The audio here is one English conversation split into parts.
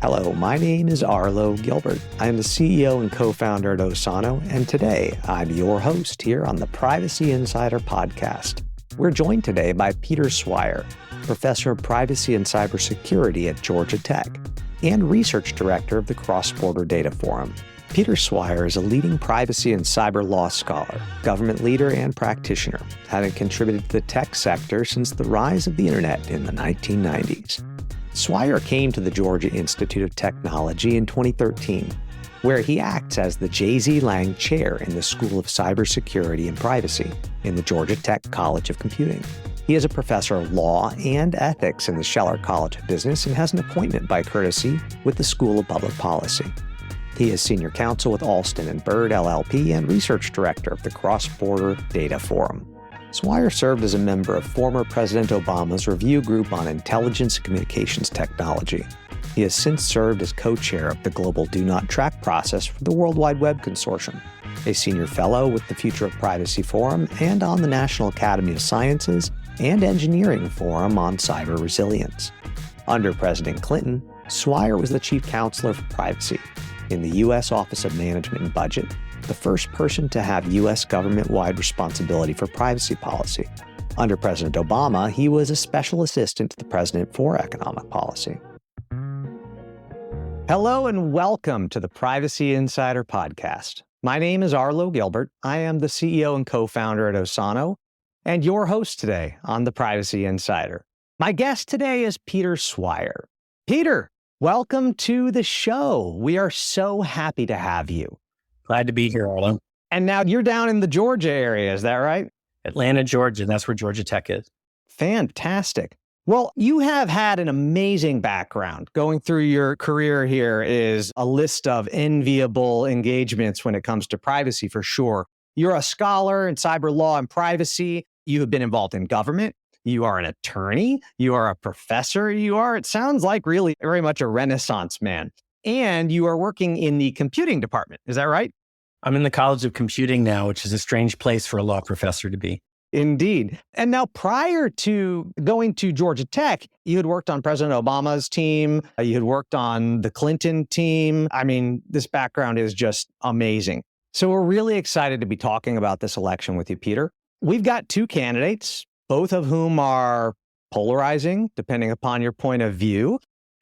Hello, my name is Arlo Gilbert. I am the CEO and co-founder at Osano, and today I'm your host here on the Privacy Insider podcast. We're joined today by Peter Swire, Professor of Privacy and Cybersecurity at Georgia Tech and Research Director of the Cross-Border Data Forum. Peter Swire is a leading privacy and cyber law scholar, government leader, and practitioner, having contributed to the tech sector since the rise of the internet in the 1990s. Swire came to the Georgia Institute of Technology in 2013, where he acts as the J.Z. Lang Chair in the School of Cybersecurity and Privacy in the Georgia Tech College of Computing. He is a professor of law and ethics in the Scheller College of Business and has an appointment by courtesy with the School of Public Policy. He is senior counsel with Alston & Bird LLP and research director of the Cross-Border Data Forum. Swire served as a member of former President Obama's Review Group on Intelligence and Communications Technology. He has since served as co-chair of the Global Do Not Track process for the World Wide Web Consortium, a senior fellow with the Future of Privacy Forum and on the National Academy of Sciences and Engineering Forum on Cyber Resilience. Under President Clinton, Swire was the chief counselor for privacy in the U.S. Office of Management and Budget, the first person to have U.S. government-wide responsibility for privacy policy. Under President Obama, he was a special assistant to the president for economic policy. Hello and welcome to the Privacy Insider podcast. My name is Arlo Gilbert. I am the CEO and co-founder at Osano and your host today on the Privacy Insider. My guest today is Peter Swire. Peter, welcome to the show. We are so happy to have you. Glad to be here, Arlo. And now you're down in the Georgia area, is that right? Atlanta, Georgia. That's where Georgia Tech is. Fantastic. Well, you have had an amazing background. Going through your career here is a list of enviable engagements when it comes to privacy, for sure. You're a scholar in cyber law and privacy. You have been involved in government. You are an attorney. You are a professor. It sounds like really very much a Renaissance man. And you are working in the computing department. Is that right? I'm in the College of Computing now, which is a strange place for a law professor to be. Indeed. And now prior to going to Georgia Tech, you had worked on President Obama's team. You had worked on the Clinton team. I mean, this background is just amazing. So we're really excited to be talking about this election with you, Peter. We've got two candidates, both of whom are polarizing, depending upon your point of view.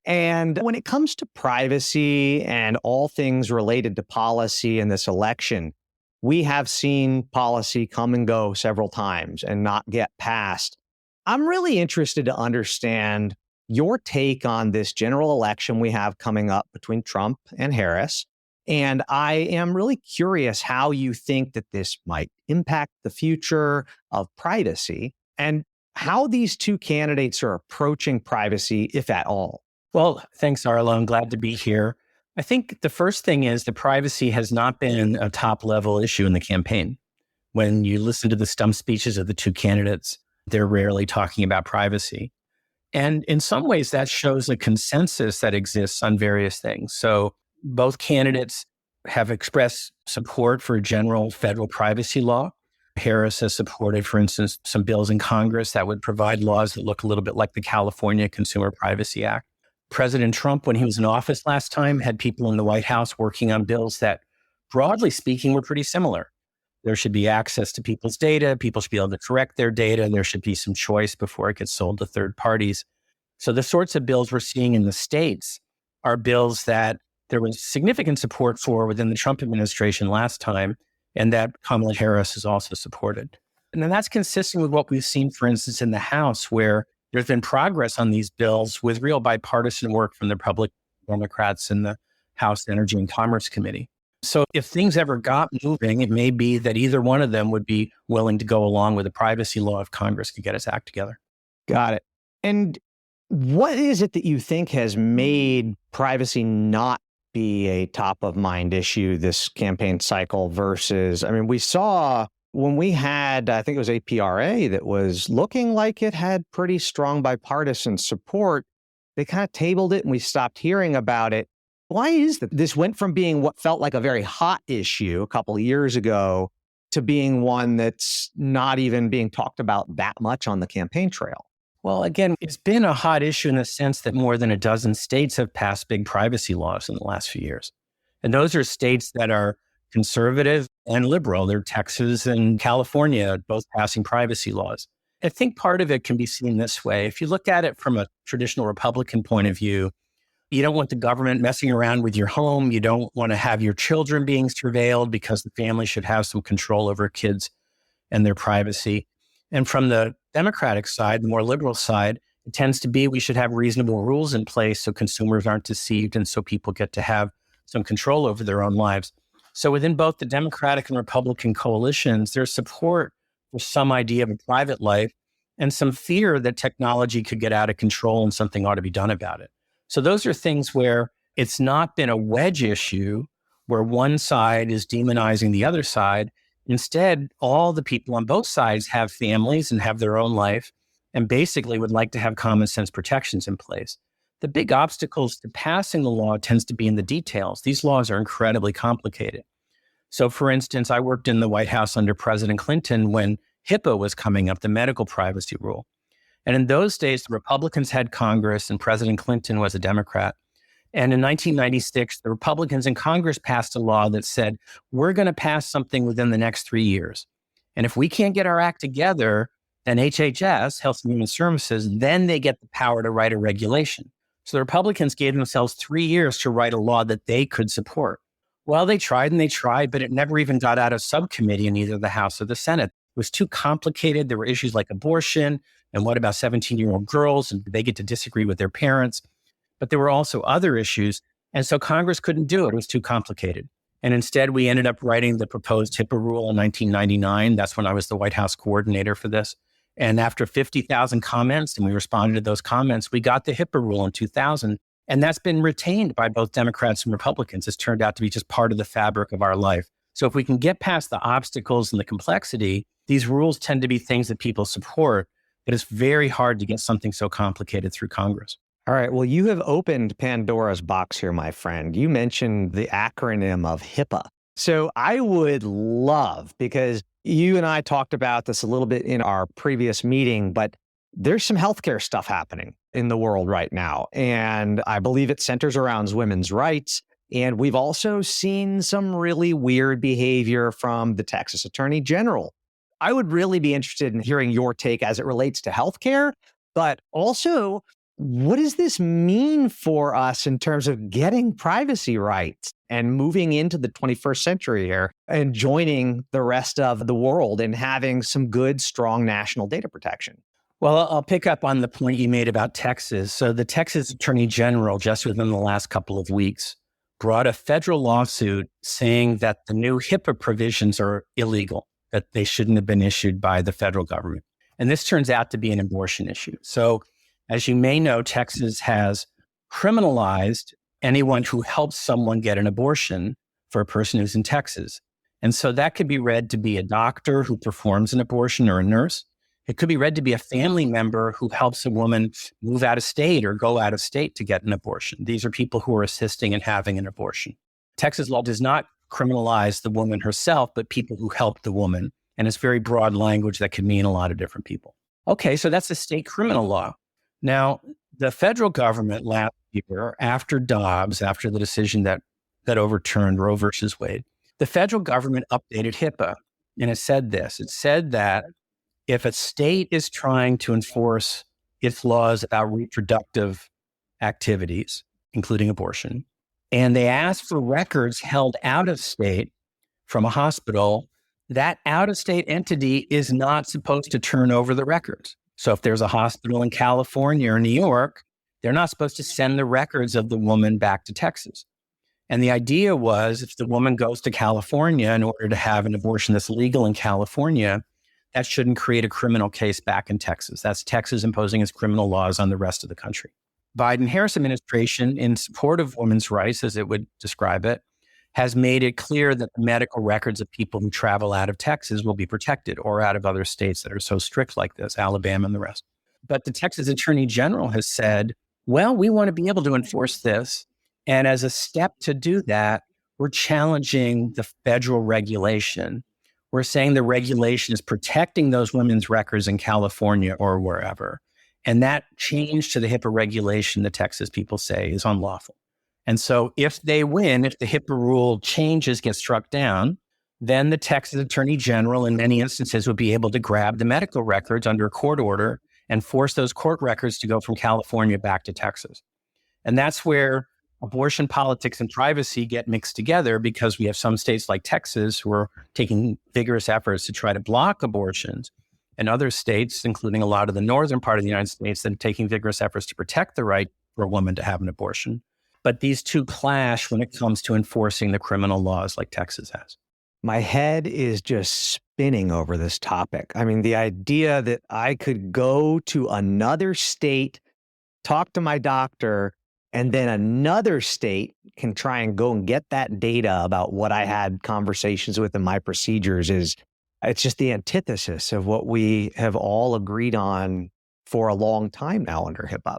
And when it comes to privacy and all things related to policy in this election, we have seen policy come and go several times and not get passed. I'm really interested to understand your take on this general election we have coming up between Trump and Harris. And I am really curious how you think that this might impact the future of privacy and how these two candidates are approaching privacy, if at all. Well, thanks, Arlo. I'm glad to be here. I think the first thing is that privacy has not been a top-level issue in the campaign. When you listen to the stump speeches of the two candidates, they're rarely talking about privacy. And in some ways, that shows a consensus that exists on various things. So both candidates have expressed support for a general federal privacy law. Harris has supported, for instance, some bills in Congress that would provide laws that look a little bit like the California Consumer Privacy Act. President Trump, when he was in office last time, had people in the White House working on bills that, broadly speaking, were pretty similar. There should be access to people's data. People should be able to correct their data. There should be some choice before it gets sold to third parties. So the sorts of bills we're seeing in the states are bills that there was significant support for within the Trump administration last time, and that Kamala Harris has also supported. And then that's consistent with what we've seen, for instance, in the House, where there's been progress on these bills with real bipartisan work from the Republican Democrats in the House Energy and Commerce Committee. So if things ever got moving, it may be that either one of them would be willing to go along with a privacy law if Congress could get its act together. Got it. And what is it that you think has made privacy not be a top of mind issue this campaign cycle versus, we saw when we had, I think it was APRA that was looking like it had pretty strong bipartisan support, they kind of tabled it and we stopped hearing about it. Why is that? This went from being what felt like a very hot issue a couple of years ago to being one that's not even being talked about that much on the campaign trail. Well, again, it's been a hot issue in the sense that more than a dozen states have passed big privacy laws in the last few years. And those are states that are conservative and liberal. They're Texas and California, both passing privacy laws. I think part of it can be seen this way. If you look at it from a traditional Republican point of view, you don't want the government messing around with your home. You don't want to have your children being surveilled because the family should have some control over kids and their privacy. And from the Democratic side, the more liberal side, it tends to be we should have reasonable rules in place so consumers aren't deceived and so people get to have some control over their own lives. So within both the Democratic and Republican coalitions, there's support for some idea of a private life and some fear that technology could get out of control and something ought to be done about it. So those are things where it's not been a wedge issue where one side is demonizing the other side. Instead, all the people on both sides have families and have their own life and basically would like to have common sense protections in place. The big obstacles to passing the law tends to be in the details. These laws are incredibly complicated. So for instance, I worked in the White House under President Clinton when HIPAA was coming up, the medical privacy rule. And in those days, the Republicans had Congress and President Clinton was a Democrat. And in 1996, the Republicans in Congress passed a law that said, we're going to pass something within the next 3 years. And if we can't get our act together, then HHS, Health and Human Services, then they get the power to write a regulation. So the Republicans gave themselves 3 years to write a law that they could support. Well, they tried, but it never even got out of subcommittee in either the House or the Senate. It was too complicated. There were issues like abortion and what about 17-year-old girls? And they get to disagree with their parents. But there were also other issues. And so Congress couldn't do it. It was too complicated. And instead, we ended up writing the proposed HIPAA rule in 1999. That's when I was the White House coordinator for this. And after 50,000 comments, and we responded to those comments, we got the HIPAA rule in 2000. And that's been retained by both Democrats and Republicans. It's turned out to be just part of the fabric of our life. So if we can get past the obstacles and the complexity, these rules tend to be things that people support, but it's very hard to get something so complicated through Congress. All right. Well, you have opened Pandora's box here, my friend. You mentioned the acronym of HIPAA. So I would love, because you and I talked about this a little bit in our previous meeting, but there's some healthcare stuff happening in the world right now. And I believe it centers around women's rights. And we've also seen some really weird behavior from the Texas Attorney General. I would really be interested in hearing your take as it relates to healthcare, but also, what does this mean for us in terms of getting privacy rights and moving into the 21st century here and joining the rest of the world and having some good, strong national data protection? Well, I'll pick up on the point you made about Texas. So the Texas Attorney General, just within the last couple of weeks, brought a federal lawsuit saying that the new HIPAA provisions are illegal, that they shouldn't have been issued by the federal government. And this turns out to be an abortion issue. So as you may know, Texas has criminalized anyone who helps someone get an abortion for a person who's in Texas. And so that could be read to be a doctor who performs an abortion or a nurse. It could be read to be a family member who helps a woman move out of state or go out of state to get an abortion. These are people who are assisting in having an abortion. Texas law does not criminalize the woman herself, but people who help the woman. And it's very broad language that could mean a lot of different people. Okay, so that's a state criminal law. Now, the federal government last year, after Dobbs, after the decision that overturned Roe versus Wade, the federal government updated HIPAA. And it said this. It said that if a state is trying to enforce its laws about reproductive activities, including abortion, and they ask for records held out of state from a hospital, that out-of-state entity is not supposed to turn over the records. So if there's a hospital in California or New York, they're not supposed to send the records of the woman back to Texas. And the idea was if the woman goes to California in order to have an abortion that's legal in California, that shouldn't create a criminal case back in Texas. That's Texas imposing its criminal laws on the rest of the country. Biden-Harris administration, in support of women's rights, as it would describe it, has made it clear that the medical records of people who travel out of Texas will be protected, or out of other states that are so strict like this, Alabama and the rest. But the Texas Attorney General has said, well, we want to be able to enforce this. And as a step to do that, we're challenging the federal regulation. We're saying the regulation is protecting those women's records in California or wherever. And that change to the HIPAA regulation, the Texas people say, is unlawful. And so if they win, if the HIPAA rule changes, get struck down, then the Texas Attorney General in many instances would be able to grab the medical records under a court order and force those court records to go from California back to Texas. And that's where abortion politics and privacy get mixed together, because we have some states like Texas who are taking vigorous efforts to try to block abortions, and other states, including a lot of the northern part of the United States, that are taking vigorous efforts to protect the right for a woman to have an abortion. But these two clash when it comes to enforcing the criminal laws like Texas has. My head is just spinning over this topic. I mean, the idea that I could go to another state, talk to my doctor, and then another state can try and go and get that data about what I had conversations with in my procedures it's just the antithesis of what we have all agreed on for a long time now under HIPAA.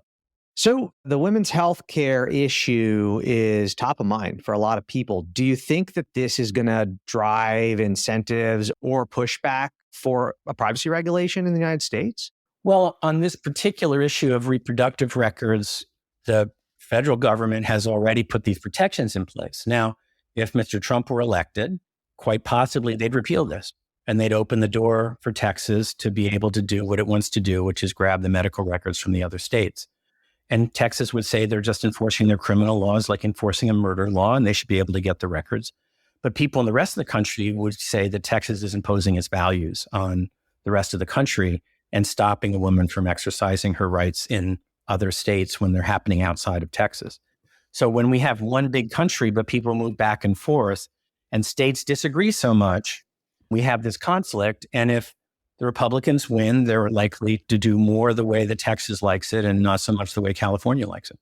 So the women's health care issue is top of mind for a lot of people. Do you think that this is going to drive incentives or pushback for a privacy regulation in the United States? Well, on this particular issue of reproductive records, the federal government has already put these protections in place. Now, if Mr. Trump were elected, quite possibly they'd repeal this, and they'd open the door for Texas to be able to do what it wants to do, which is grab the medical records from the other states. And Texas would say they're just enforcing their criminal laws like enforcing a murder law, and they should be able to get the records. But people in the rest of the country would say that Texas is imposing its values on the rest of the country and stopping a woman from exercising her rights in other states when they're happening outside of Texas. So when we have one big country, but people move back and forth and states disagree so much, we have this conflict. And if the Republicans win, they're likely to do more the way that Texas likes it and not so much the way California likes it.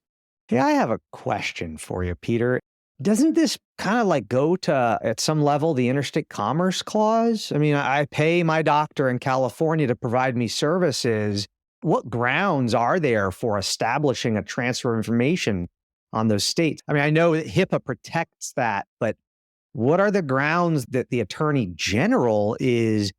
Hey, I have a question for you, Peter. Doesn't this kind of like go to, at some level, the interstate commerce clause? I mean, I pay my doctor in California to provide me services. What grounds are there for establishing a transfer of information on those states? I mean, I know that HIPAA protects that, but what are the grounds that the Attorney General is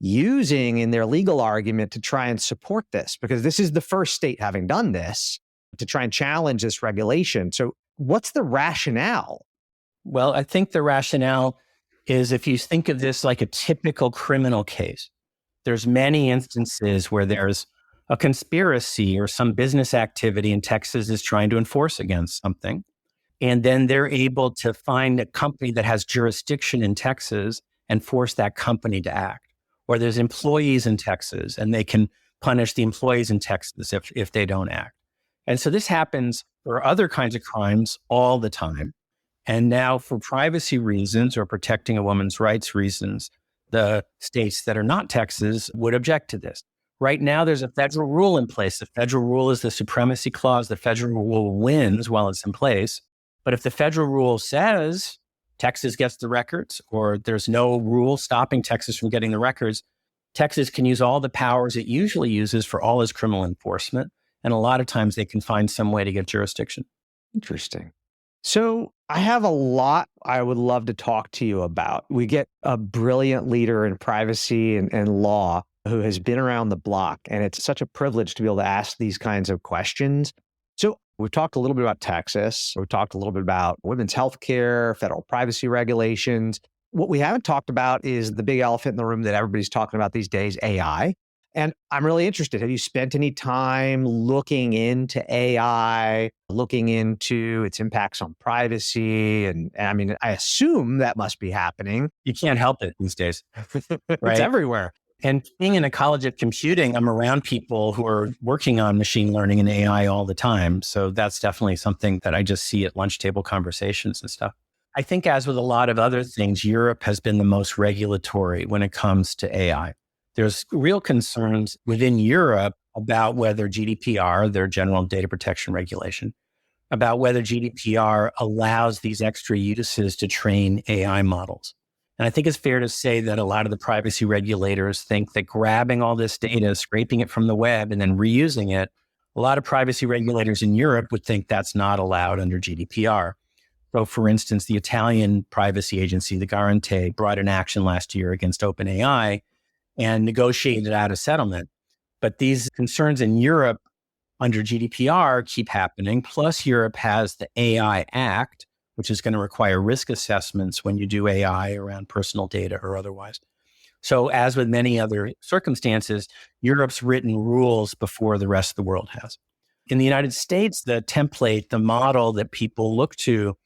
using in their legal argument to try and support this? Because this is the first state having done this to try and challenge this regulation. So what's the rationale? Well, I think the rationale is, if you think of this like a typical criminal case, there's many instances where there's a conspiracy or some business activity and Texas is trying to enforce against something. And then they're able to find a company that has jurisdiction in Texas and force that company to act. Or there's employees in Texas and they can punish the employees in Texas if they don't act. And so this happens for other kinds of crimes all the time. And now for privacy reasons or protecting a woman's rights reasons, the states that are not Texas would object to this. Right now, there's a federal rule in place. The federal rule is the supremacy clause. The federal rule wins while it's in place. But if the federal rule says Texas gets the records, or there's no rule stopping Texas from getting the records, Texas can use all the powers it usually uses for all its criminal enforcement. And a lot of times they can find some way to get jurisdiction. Interesting. So I have a lot I would love to talk to you about. We get a brilliant leader in privacy and law who has been around the block. And it's such a privilege to be able to ask these kinds of questions. So we've talked a little bit about Texas. We've talked a little bit about women's health care, federal privacy regulations. What we haven't talked about is the big elephant in the room that everybody's talking about these days, AI. And I'm really interested. Have you spent any time looking into AI, looking into its impacts on privacy? And I mean, I assume that must be happening. You can't help it these days. Right? It's It's everywhere. And being in a college of computing, I'm around people who are working on machine learning and AI all the time. So that's definitely something that I just see at lunch table conversations and stuff. I think, as with a lot of other things, Europe has been the most regulatory when it comes to AI. There's real concerns within Europe about whether GDPR, their general data protection regulation, about whether GDPR allows these extra uses to train AI models. And I think it's fair to say that a lot of the privacy regulators think that grabbing all this data, scraping it from the web, and then reusing it, a lot of privacy regulators in Europe would think that's not allowed under GDPR. So, for instance, the Italian privacy agency, the Garante, brought an action last year against OpenAI and negotiated out a settlement. But these concerns in Europe under GDPR keep happening. Plus, Europe has the AI Act, which is going to require risk assessments when you do AI around personal data or otherwise. So as with many other circumstances, Europe's written rules before the rest of the world has. In the United States, the template, the model that people look to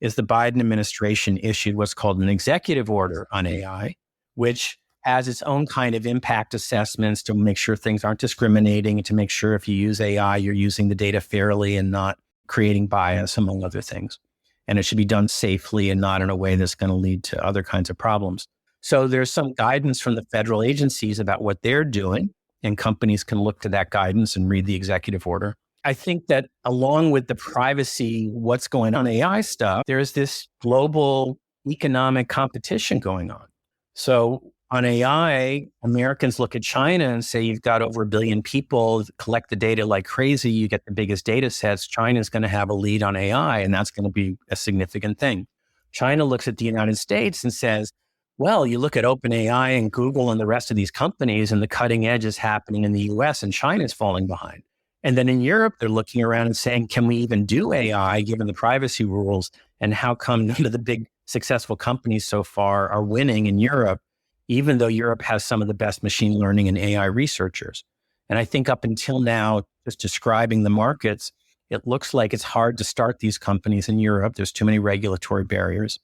is the Biden administration issued what's called an executive order on AI, which has its own kind of impact assessments to make sure things aren't discriminating and to make sure if you use AI, you're using the data fairly and not creating bias, among other things. And it should be done safely and not in a way that's going to lead to other kinds of problems. So there's some guidance from the federal agencies about what they're doing, and companies can look to that guidance and read the executive order. I think that along with the privacy, what's going on AI stuff, there's this global economic competition going on. So on AI, Americans look at China and say, you've got over 1 billion people, collect the data like crazy, you get the biggest data sets. China's going to have a lead on AI, and that's going to be a significant thing. China looks at the United States and says, well, you look at OpenAI and Google and the rest of these companies, and the cutting edge is happening in the US and China's falling behind. And then in Europe, they're looking around and saying, can we even do AI given the privacy rules? And how come none of the big successful companies so far are winning in Europe, even though Europe has some of the best machine learning and AI researchers? And I think up until now, just describing the markets, it looks like it's hard to start these companies in Europe. There's too many regulatory barriers.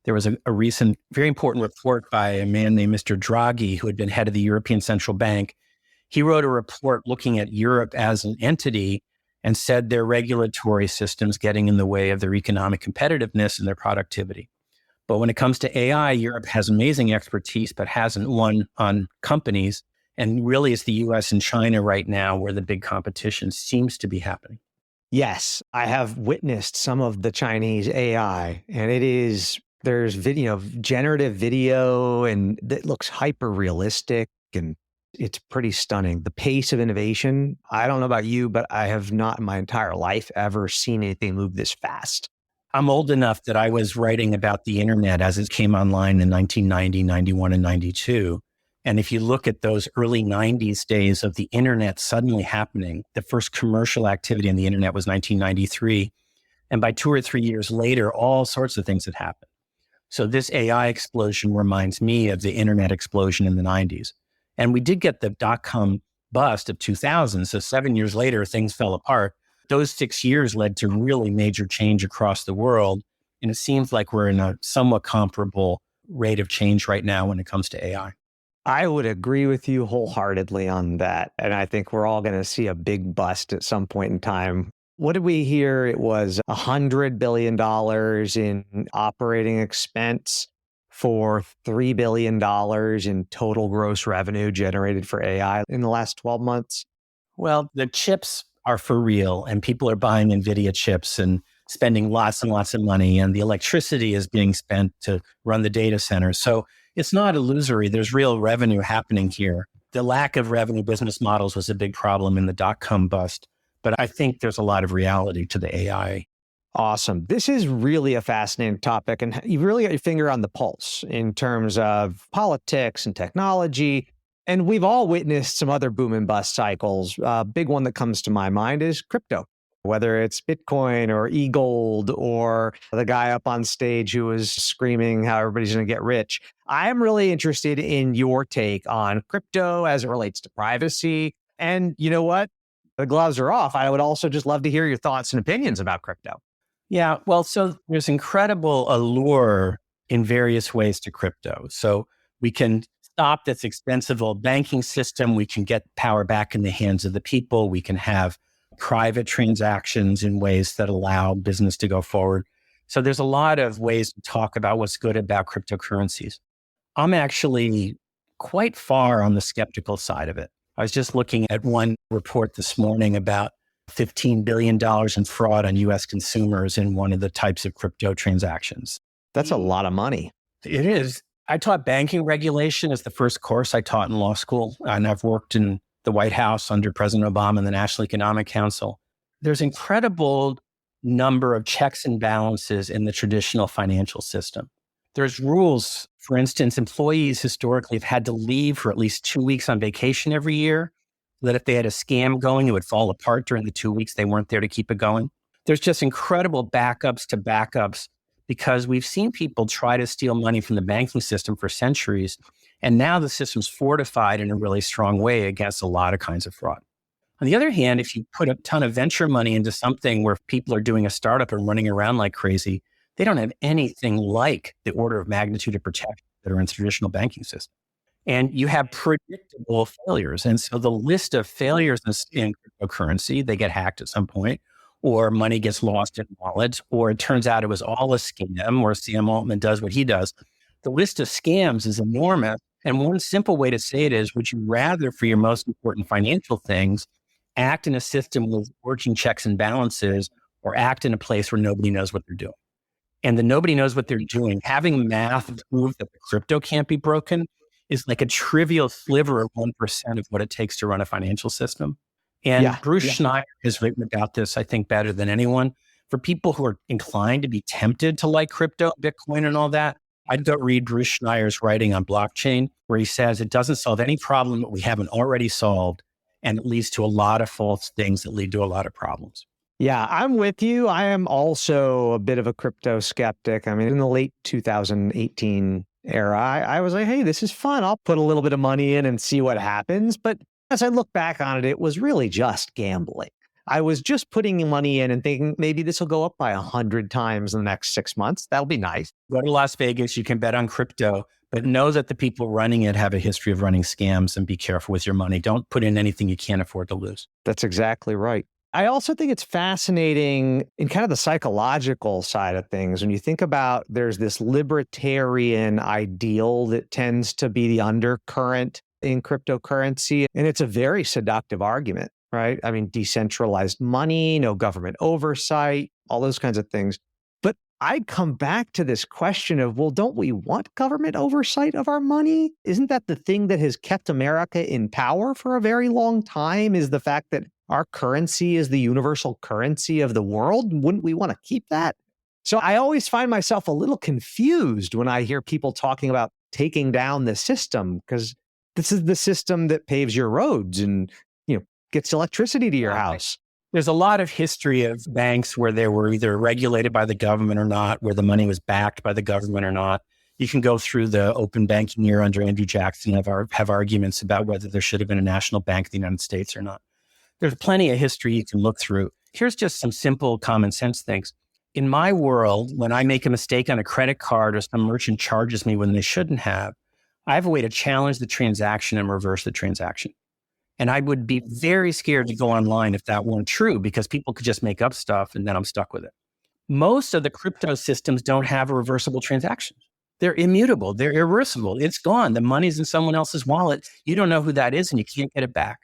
There was a recent, very important report by a man named Mr. Draghi, who had been head of the European Central Bank. He wrote a report looking at Europe as an entity and said their regulatory systems getting in the way of their economic competitiveness and their productivity. But when it comes to AI, Europe has amazing expertise, but hasn't won on companies. And really, it's the US and China right now where the big competition seems to be happening. Yes, I have witnessed some of the Chinese AI, and there's video, generative video, and it looks hyper realistic, and it's pretty stunning. The pace of innovation, I don't know about you, but I have not in my entire life ever seen anything move this fast. I'm old enough that I was writing about the internet as it came online in 1990, 91, and 92. And if you look at those early 90s days of the internet suddenly happening, the first commercial activity on the internet was 1993. And by 2 or 3 years later, all sorts of things had happened. So this AI explosion reminds me of the internet explosion in the 90s. And we did get the dot-com bust of 2000. So 7 years later, things fell apart. Those 6 years led to really major change across the world. And it seems like we're in a somewhat comparable rate of change right now when it comes to AI. I would agree with you wholeheartedly on that. And I think we're all going to see a big bust at some point in time. What did we hear? It was $100 billion in operating expense for $3 billion in total gross revenue generated for AI in the last 12 months. Well, the chips are for real, and people are buying NVIDIA chips and spending lots and lots of money, and the electricity is being spent to run the data centers. So it's not illusory. There's real revenue happening here. The lack of revenue business models was a big problem in the dot-com bust. But I think there's a lot of reality to the AI. Awesome. This is really a fascinating topic, and you've really got your finger on the pulse in terms of politics and technology. And we've all witnessed some other boom and bust cycles. A big one that comes to my mind is crypto, whether it's Bitcoin or e-gold or the guy up on stage who was screaming how everybody's going to get rich. I am really interested in your take on crypto as it relates to privacy. And you know what? The gloves are off. I would also just love to hear your thoughts and opinions about crypto. Yeah, well, so there's incredible allure in various ways to crypto. So we can stop this expensive old banking system. We can get power back in the hands of the people. We can have private transactions in ways that allow business to go forward. So there's a lot of ways to talk about what's good about cryptocurrencies. I'm actually quite far on the skeptical side of it. I was just looking at one report this morning about $15 billion in fraud on US consumers in one of the types of crypto transactions. That's a lot of money. It is. I taught banking regulation as the first course I taught in law school, and I've worked in the White House under President Obama and the National Economic Council. There's incredible number of checks and balances in the traditional financial system. There's rules. For instance, employees historically have had to leave for at least 2 weeks on vacation every year. so that if they had a scam going, it would fall apart during the 2 weeks they weren't there to keep it going. There's just incredible backups to backups because we've seen people try to steal money from the banking system for centuries. And now the system's fortified in a really strong way against a lot of kinds of fraud. On the other hand, if you put a ton of venture money into something where people are doing a startup and running around like crazy, they don't have anything like the order of magnitude of protection that are in traditional banking systems. And you have predictable failures. And so the list of failures in cryptocurrency, they get hacked at some point, or money gets lost in wallets, or it turns out it was all a scam, or Sam Altman does what he does. The list of scams is enormous. And one simple way to say it is, would you rather, for your most important financial things, act in a system with working checks and balances, or act in a place where nobody knows what they're doing? And the nobody knows what they're doing, having math prove that the crypto can't be broken is like a trivial sliver of 1% of what it takes to run a financial system. And Bruce Schneier has written about this, I think, better than anyone. For people who are inclined to be tempted to like crypto, Bitcoin and all that, I'd go read Bruce Schneier's writing on blockchain, where he says it doesn't solve any problem that we haven't already solved, and it leads to a lot of false things that lead to a lot of problems. Yeah, I'm with you. I am also a bit of a crypto skeptic. I mean, in the late 2018 era, I was like, hey, this is fun. I'll put a little bit of money in and see what happens. But as I look back on it, it was really just gambling. I was just putting money in and thinking maybe this will go up by 100 times in the next 6 months. That'll be nice. Go to Las Vegas, you can bet on crypto, but know that the people running it have a history of running scams, and be careful with your money. Don't put in anything you can't afford to lose. That's exactly right. I also think it's fascinating in kind of the psychological side of things. When you think about there's this libertarian ideal that tends to be the undercurrent in cryptocurrency, and it's a very seductive argument, right? I mean, decentralized money, no government oversight, all those kinds of things. But I'd come back to this question of, well, don't we want government oversight of our money? Isn't that the thing that has kept America in power for a very long time, is the fact that our currency is the universal currency of the world? Wouldn't we want to keep that? So I always find myself a little confused when I hear people talking about taking down the system, because this is the system that paves your roads and, gets electricity to your house. There's a lot of history of banks where they were either regulated by the government or not, where the money was backed by the government or not. You can go through the open banking era under Andrew Jackson and have arguments about whether there should have been a national bank of the United States or not. There's plenty of history you can look through. Here's just some simple common sense things. In my world, when I make a mistake on a credit card or some merchant charges me when they shouldn't have, I have a way to challenge the transaction and reverse the transaction. And I would be very scared to go online if that weren't true, because people could just make up stuff and then I'm stuck with it. Most of the crypto systems don't have a reversible transaction. They're immutable. They're irreversible. It's gone. The money's in someone else's wallet. You don't know who that is and you can't get it back.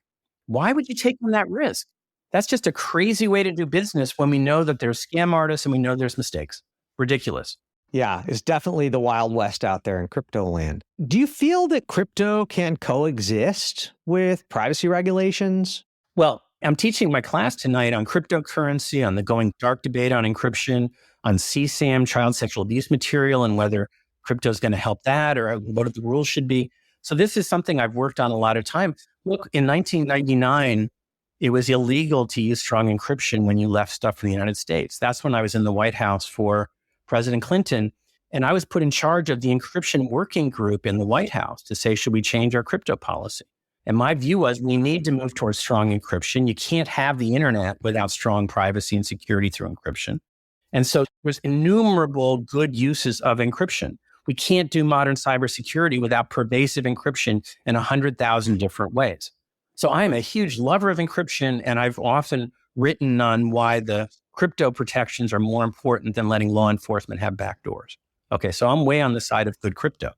Why would you take on that risk? That's just a crazy way to do business when we know that there's scam artists and we know there's mistakes. Ridiculous. Yeah, it's definitely the Wild West out there in crypto land. Do you feel that crypto can coexist with privacy regulations? Well, I'm teaching my class tonight on cryptocurrency, on the going dark debate on encryption, on CSAM, child sexual abuse material, and whether crypto is going to help that or what the rules should be. So this is something I've worked on a lot of time. Look, in 1999, it was illegal to use strong encryption when you left stuff from the United States. That's when I was in the White House for President Clinton. And I was put in charge of the encryption working group in the White House to say, should we change our crypto policy? And my view was we need to move towards strong encryption. You can't have the internet without strong privacy and security through encryption. And so there's innumerable good uses of encryption. We can't do modern cybersecurity without pervasive encryption in 100,000 different ways. So I'm a huge lover of encryption, and I've often written on why the crypto protections are more important than letting law enforcement have backdoors. Okay, so I'm way on the side of good crypto.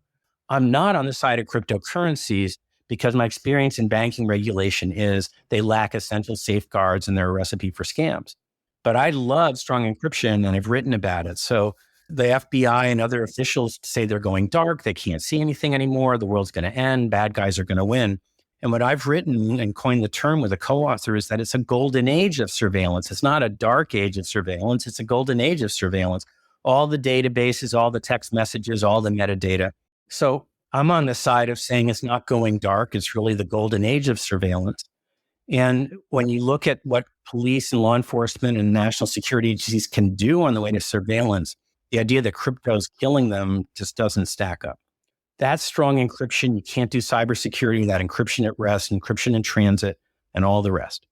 I'm not on the side of cryptocurrencies because my experience in banking regulation is they lack essential safeguards and they're a recipe for scams. But I love strong encryption and I've written about it. So the FBI and other officials say they're going dark, they can't see anything anymore, the world's going to end, bad guys are going to win. And what I've written and coined the term with a co-author is that it's a golden age of surveillance. It's not a dark age of surveillance. It's a golden age of surveillance. All the databases, all the text messages, all the metadata. So I'm on the side of saying it's not going dark. It's really the golden age of surveillance. And when you look at what police and law enforcement and national security agencies can do on the way to surveillance, the idea that crypto is killing them just doesn't stack up. That's strong encryption. You can't do cybersecurity without encryption at rest, encryption in transit, and all the rest.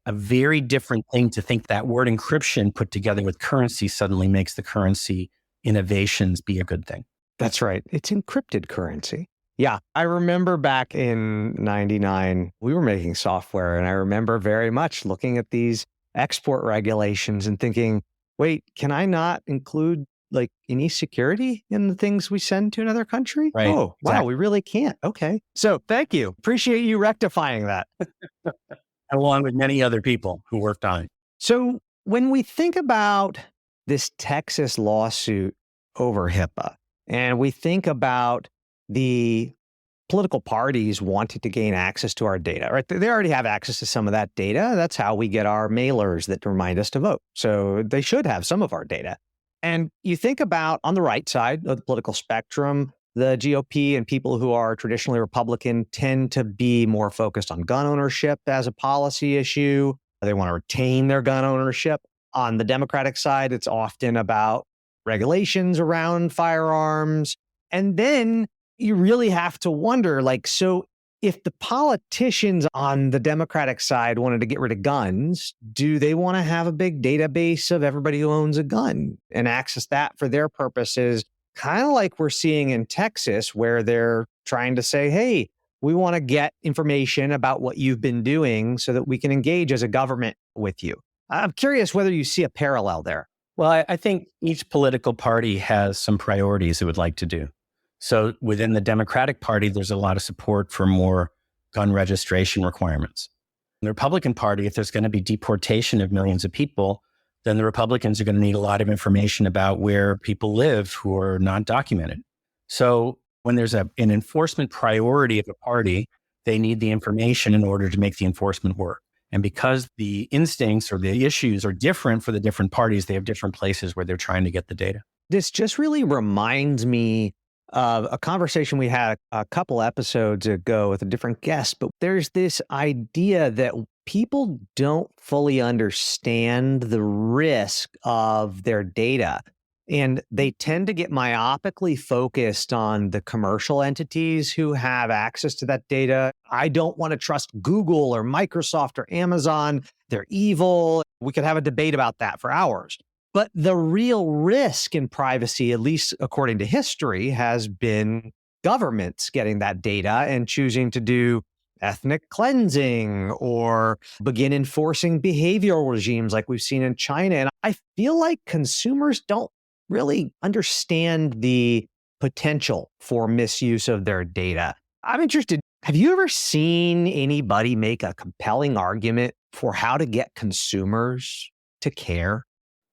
A very different thing to think that word encryption put together with currency suddenly makes the currency innovations be a good thing. That's right. It's encrypted currency. Yeah. I remember back in 99, we were making software, and I remember very much looking at these export regulations and thinking, wait, can I not include like any security in the things we send to another country? Right. Oh, wow, Exactly. we really can't. Okay. So thank you. Appreciate you rectifying that. Along with many other people who worked on it. So when we think about this Texas lawsuit over HIPAA, and we think about the political parties wanting to gain access to our data, right? They already have access to some of that data. That's how we get our mailers that remind us to vote. So they should have some of our data. And you think about on the right side of the political spectrum, the GOP and people who are traditionally Republican tend to be more focused on gun ownership as a policy issue. They want to retain their gun ownership. On the Democratic side, it's often about regulations around firearms. And then you really have to wonder, like, so if the politicians on the Democratic side wanted to get rid of guns, do they want to have a big database of everybody who owns a gun and access that for their purposes? Kind of like we're seeing in Texas, where they're trying to say, hey, we want to get information about what you've been doing so that we can engage as a government with you. I'm curious whether you see a parallel there. Well, I think each political party has some priorities it would like to do. So within the Democratic Party, there's a lot of support for more gun registration requirements. In the Republican Party, if there's going to be deportation of millions of people, then the Republicans are going to need a lot of information about where people live who are not documented. So when there's an enforcement priority of a party, they need the information in order to make the enforcement work. And because the instincts or the issues are different for the different parties, they have different places where they're trying to get the data. This just really reminds me of a conversation we had a couple episodes ago with a different guest, but there's this idea that people don't fully understand the risk of their data. And they tend to get myopically focused on the commercial entities who have access to that data. I don't want to trust Google or Microsoft or Amazon. They're evil. We could have a debate about that for hours. But the real risk in privacy, at least according to history, has been governments getting that data and choosing to do ethnic cleansing or begin enforcing behavioral regimes like we've seen in China. And I feel like consumers don't really understand the potential for misuse of their data. I'm interested. Have you ever seen anybody make a compelling argument for how to get consumers to care?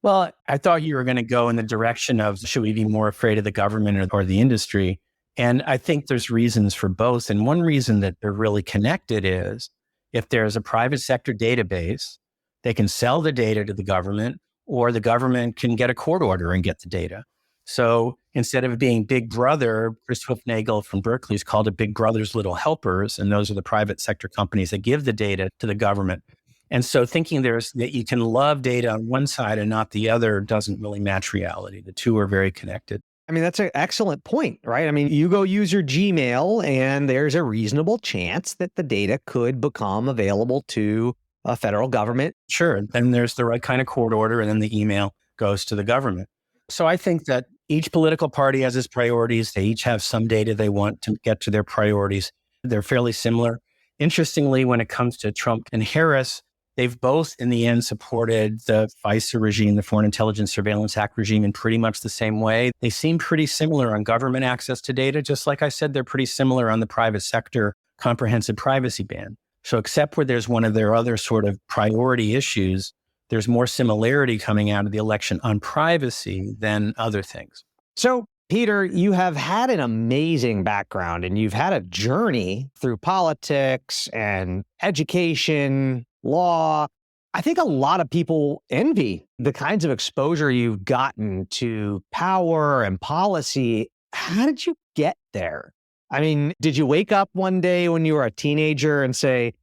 Well, I thought you were going to go in the direction of, should we be more afraid of the government or the industry? And I think there's reasons for both. And one reason that they're really connected is if there's a private sector database, they can sell the data to the government, or the government can get a court order and get the data. So instead of being Big Brother, Chris Hoofnagel from Berkeley has called it Big Brother's Little Helpers. And those are the private sector companies that give the data to the government. And so thinking that you can love data on one side and not the other doesn't really match reality. The two are very connected. I mean, that's an excellent point, right? I mean, you go use your Gmail and there's a reasonable chance that the data could become available to a federal government. Sure. Then there's the right kind of court order, and then the email goes to the government. So I think that each political party has its priorities. They each have some data they want to get to their priorities. They're fairly similar. Interestingly, when it comes to Trump and Harris, they've both, in the end, supported the FISA regime, the Foreign Intelligence Surveillance Act regime, in pretty much the same way. They seem pretty similar on government access to data. Just like I said, they're pretty similar on the private sector comprehensive privacy ban. So except where there's one of their other sort of priority issues, there's more similarity coming out of the election on privacy than other things. So, Peter, you have had an amazing background and you've had a journey through politics and education, law. I think a lot of people envy the kinds of exposure you've gotten to power and policy. How did you get there? I mean, did you wake up one day when you were a teenager and say,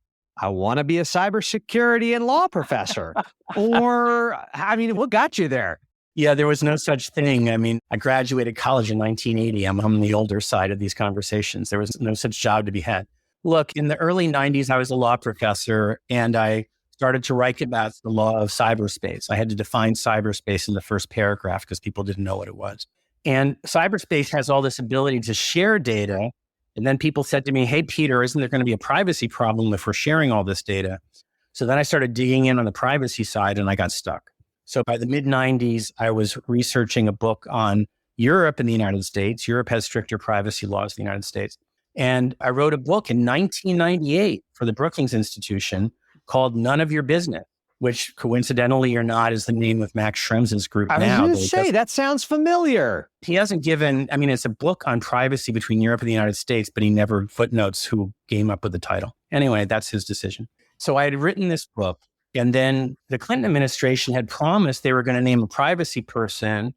I want to be a cybersecurity and law professor. Or, I mean, what got you there? Yeah, there was no such thing. I mean, I graduated college in 1980. I'm on the older side of these conversations. There was no such job to be had. Look, in the early 90s, I was a law professor and I started to write about the law of cyberspace. I had to define cyberspace in the first paragraph because people didn't know what it was. And cyberspace has all this ability to share data. And then people said to me, hey, Peter, isn't there going to be a privacy problem if we're sharing all this data? So then I started digging in on the privacy side and I got stuck. So by the mid 90s, I was researching a book on Europe and the United States. Europe has stricter privacy laws than the United States. And I wrote a book in 1998 for the Brookings Institution called None of Your Business, which coincidentally or not is the name of Max Schrems's group now. I was going to say, that sounds familiar. He hasn't given, I mean, it's a book on privacy between Europe and the United States, but he never footnotes who came up with the title. Anyway, that's his decision. So I had written this book, and then the Clinton administration had promised they were going to name a privacy person,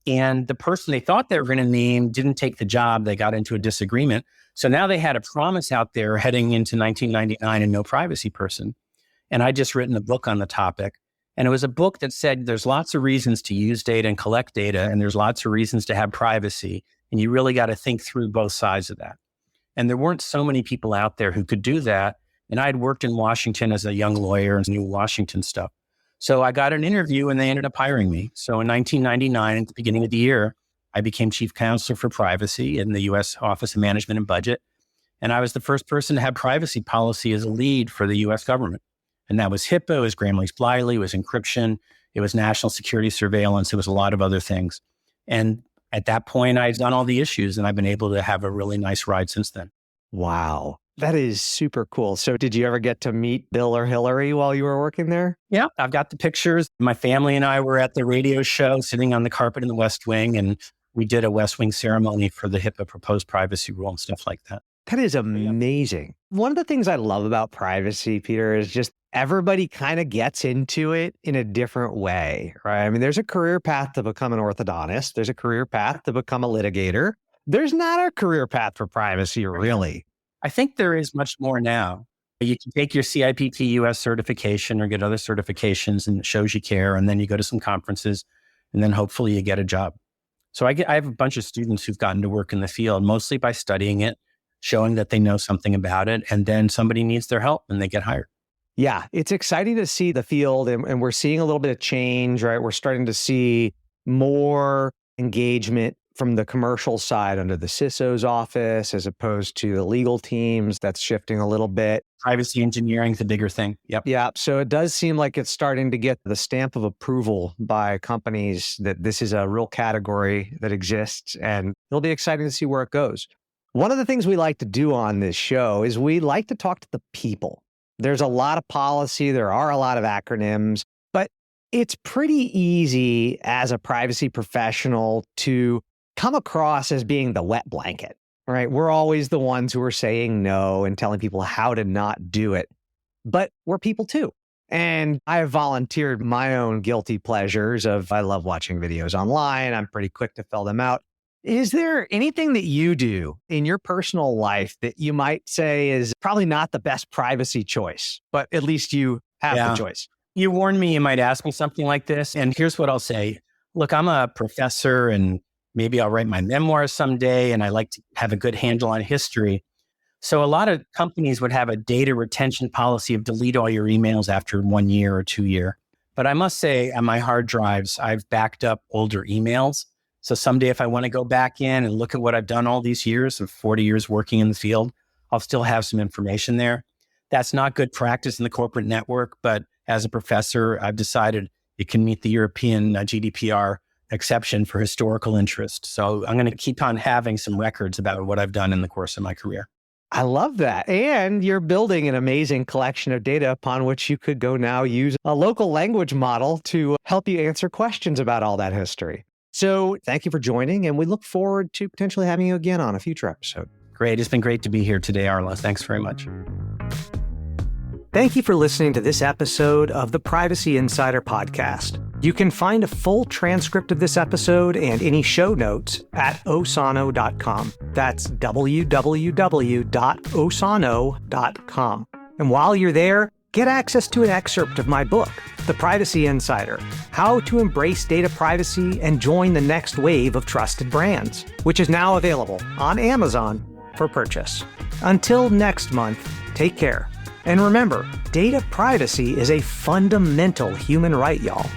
and the person they thought they were going to name didn't take the job. They got into a disagreement. So now they had a promise out there heading into 1999 and no privacy person. And I just written a book on the topic. And it was a book that said there's lots of reasons to use data and collect data, and there's lots of reasons to have privacy. And you really got to think through both sides of that. And there weren't so many people out there who could do that. And I had worked in Washington as a young lawyer and knew Washington stuff. So I got an interview and they ended up hiring me. So in 1999, at the beginning of the year, I became chief counselor for privacy in the U.S. Office of Management and Budget. And I was the first person to have privacy policy as a lead for the U.S. government. And that was HIPAA, it was Gramm-Leach-Bliley, it was encryption, it was national security surveillance, it was a lot of other things. And at that point, I'd done all the issues and I've been able to have a really nice ride since then. Wow. That is super cool. So did you ever get to meet Bill or Hillary while you were working there? Yeah, I've got the pictures. My family and I were at the radio show sitting on the carpet in the West Wing, and we did a West Wing ceremony for the HIPAA proposed privacy rule and stuff like that. That is amazing. One of the things I love about privacy, Peter, is just everybody kind of gets into it in a different way, right? I mean, there's a career path to become an orthodontist. There's a career path to become a litigator. There's not a career path for privacy, really. I think there is much more now. You can take your CIPP US certification or get other certifications and it shows you care. And then you go to some conferences and then hopefully you get a job. So I have a bunch of students who've gotten to work in the field, mostly by studying it, showing that they know something about it. And then somebody needs their help and they get hired. Yeah, it's exciting to see the field and we're seeing a little bit of change, right? We're starting to see more engagement from the commercial side under the CISO's office as opposed to the legal teams. That's shifting a little bit. Privacy engineering is the bigger thing. Yep. Yeah. So it does seem like it's starting to get the stamp of approval by companies that this is a real category that exists, and it'll be exciting to see where it goes. One of the things we like to do on this show is we like to talk to the people. There's a lot of policy. There are a lot of acronyms, but it's pretty easy as a privacy professional to come across as being the wet blanket, right? We're always the ones who are saying no and telling people how to not do it, but we're people too. And I have volunteered my own guilty pleasures of, I love watching videos online. I'm pretty quick to fill them out. Is there anything that you do in your personal life that you might say is probably not the best privacy choice, but at least you have the choice? You warned me you might ask me something like this. And here's what I'll say. Look, I'm a professor and maybe I'll write my memoirs someday, and I like to have a good handle on history. So a lot of companies would have a data retention policy of delete all your emails after 1 year or 2 year. But I must say on my hard drives, I've backed up older emails. So someday if I want to go back in and look at what I've done all these years of 40 years working in the field, I'll still have some information there. That's not good practice in the corporate network, but as a professor, I've decided it can meet the European GDPR exception for historical interest. So I'm going to keep on having some records about what I've done in the course of my career. I love that. And you're building an amazing collection of data upon which you could go now use a local language model to help you answer questions about all that history. So thank you for joining, and we look forward to potentially having you again on a future episode. Great. It's been great to be here today, Arlo. Thanks very much. Thank you for listening to this episode of the Privacy Insider Podcast. You can find a full transcript of this episode and any show notes at osano.com. That's www.osano.com. And while you're there, get access to an excerpt of my book, The Privacy Insider: How to Embrace Data Privacy and Join the Next Wave of Trusted Brands, which is now available on Amazon for purchase. Until next month, take care. And remember, data privacy is a fundamental human right, y'all.